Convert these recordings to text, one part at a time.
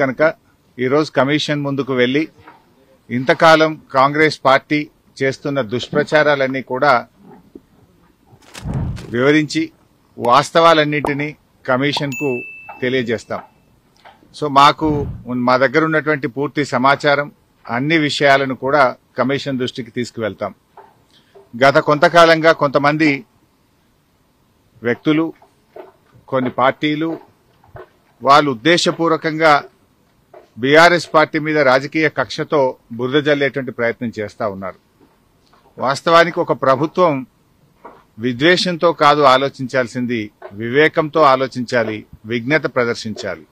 కనుక ఈరోజు కమిషన్ ముందుకు వెళ్లి ఇంతకాలం కాంగ్రెస్ పార్టీ చేస్తున్న దుష్ప్రచారాలన్నీ కూడా వివరించి వాస్తవాలన్నింటినీ కమిషన్కు తెలియజేస్తాం. సో మా దగ్గర ఉన్నటువంటి పూర్తి సమాచారం అన్ని విషయాలను కూడా కమిషన్ దృష్టికి తీసుకువెళ్తాం. గత కొంతకాలంగా కొంతమంది వ్యక్తులు, కొన్ని పార్టీలు వాళ్ళు ఉద్దేశపూర్వకంగా బీఆర్ఎస్ పార్టీ మీద రాజకీయ కక్షతో బురద జల్లేటువంటి ప్రయత్నం చేస్తా ఉన్నారు. వాస్తవానికి ఒక ప్రభుత్వం విద్వేషంతో కాదు ఆలోచించాల్సింది, వివేకంతో ఆలోచించాలి, విజ్ఞత ప్రదర్శించాలి.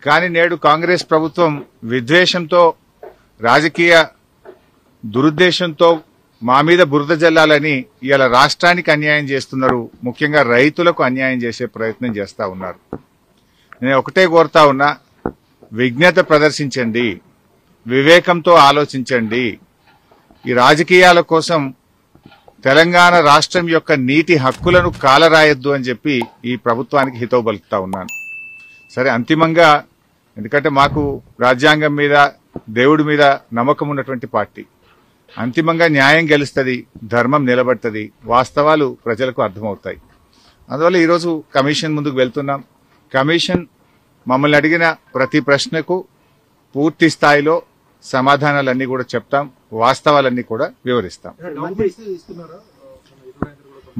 కానీ నేడు కాంగ్రెస్ ప్రభుత్వం విద్వేషంతో, రాజకీయ దురుద్దేశంతో మా మీద బురద జల్లాలని ఇలా రాష్ట్రానికి అన్యాయం చేస్తున్నారు. ముఖ్యంగా రైతులకు అన్యాయం చేసే ప్రయత్నం చేస్తా ఉన్నారు. నేను ఒకటే కోరుతా ఉన్నా, విజ్ఞత ప్రదర్శించండి, వివేకంతో ఆలోచించండి. ఈ రాజకీయాల కోసం తెలంగాణ రాష్ట్రం యొక్క నీటి హక్కులను కాలరాయొద్దు అని చెప్పి ఈ ప్రభుత్వానికి హితవు పలుకుతా ఉన్నాను. సరే, అంతిమంగా ఎందుకంటే మాకు రాజ్యాంగం మీద, దేవుడి మీద నమ్మకం ఉన్నటువంటి పార్టీ, అంతిమంగా న్యాయం గెలుస్తుంది, ధర్మం నిలబడుతుంది, వాస్తవాలు ప్రజలకు అర్థమవుతాయి. అందువల్ల ఈరోజు కమిషన్ ముందుకు వెళ్తున్నాం. కమిషన్ మమ్మల్ని అడిగిన ప్రతి ప్రశ్నకు పూర్తి స్థాయిలో సమాధానాలన్నీ కూడా చెప్తాం, వాస్తవాలన్నీ కూడా వివరిస్తాం.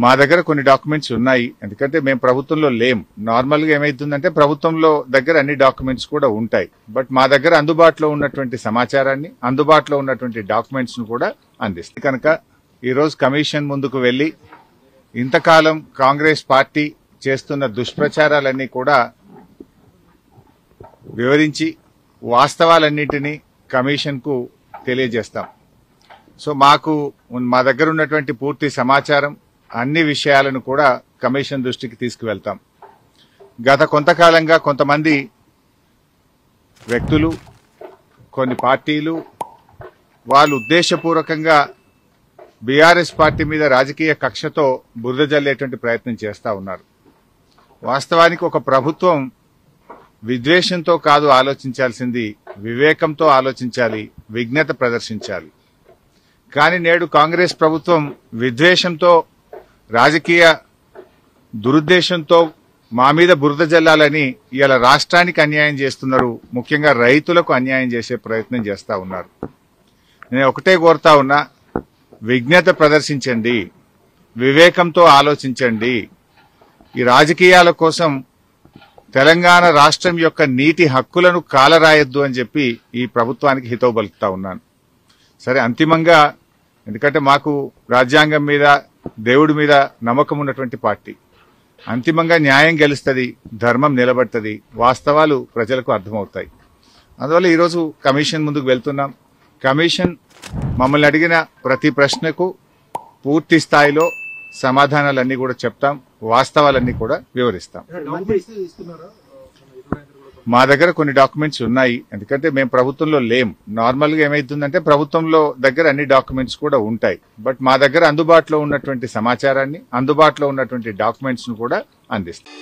మా దగ్గర కొన్ని డాక్యుమెంట్స్ ఉన్నాయి, ఎందుకంటే మేము ప్రభుత్వంలో లేం. నార్మల్ గా ఏమైతుందంటే ప్రభుత్వంలో దగ్గర అన్ని డాక్యుమెంట్స్ కూడా ఉంటాయి. బట్ మా దగ్గర అందుబాటులో ఉన్నటువంటి సమాచారాన్ని, అందుబాటులో ఉన్నటువంటి డాక్యుమెంట్స్ ను కూడా అందిస్తాం. కనుక ఈరోజు కమిషన్ ముందుకు వెళ్లి ఇంతకాలం కాంగ్రెస్ పార్టీ చేస్తున్న దుష్ప్రచారాలన్నీ కూడా వివరించి వాస్తవాలన్నింటినీ కమిషన్ కు తెలియజేస్తాం. సో మా దగ్గర ఉన్నటువంటి పూర్తి సమాచారం అన్ని విషయాలను కూడా కమిషన్ దృష్టికి తీసుకువెళ్తాం. గత కొంతకాలంగా కొంతమంది వ్యక్తులు, కొన్ని పార్టీలు వాళ్ళు ఉద్దేశపూర్వకంగా బీఆర్ఎస్ పార్టీ మీద రాజకీయ కక్షతో బురద జల్లేటువంటి ప్రయత్నం చేస్తా ఉన్నారు. వాస్తవానికి ఒక ప్రభుత్వం విద్వేషంతో కాదు ఆలోచించాల్సింది, వివేకంతో ఆలోచించాలి, విజ్ఞత ప్రదర్శించాలి. కానీ నేడు కాంగ్రెస్ ప్రభుత్వం విద్వేషంతో, రాజకీయ దురుద్దేశంతో మా మీద బురద జల్లాలని ఇలా రాష్ట్రానికి అన్యాయం చేస్తున్నారు. ముఖ్యంగా రైతులకు అన్యాయం చేసే ప్రయత్నం చేస్తా ఉన్నారు. నేను ఒకటే కోరుతా ఉన్నా, విజ్ఞత ప్రదర్శించండి, వివేకంతో ఆలోచించండి. ఈ రాజకీయాల కోసం తెలంగాణ రాష్ట్రం యొక్క నీటి హక్కులను కాలరాయొద్దు అని చెప్పి ఈ ప్రభుత్వానికి హితవు పలుకుతా ఉన్నాను. సరే, అంతిమంగా ఎందుకంటే మాకు రాజ్యాంగం మీద, దేవుడి మీద నమ్మకం ఉన్నటువంటి పార్టీ, అంతిమంగా న్యాయం గెలుస్తుంది, ధర్మం నిలబడుతుంది, వాస్తవాలు ప్రజలకు అర్థమవుతాయి. అందువల్ల ఈరోజు కమిషన్ ముందుకు వెళ్తున్నాం. కమిషన్ మమ్మల్ని అడిగిన ప్రతి ప్రశ్నకు పూర్తి స్థాయిలో సమాధానాలన్నీ కూడా చెప్తాం, వాస్తవాలన్నీ కూడా వివరిస్తాం. మా దగ్గర కొన్ని డాక్యుమెంట్స్ ఉన్నాయి, ఎందుకంటే మేము ప్రభుత్వంలో లేం. నార్మల్ గా ఏమైతుందంటే ప్రభుత్వంలో దగ్గర అన్ని డాక్యుమెంట్స్ కూడా ఉంటాయి. బట్ మా దగ్గర అందుబాటులో ఉన్నటువంటి సమాచారాన్ని, అందుబాటులో ఉన్నటువంటి డాక్యుమెంట్స్ ను కూడా అందిస్తాం.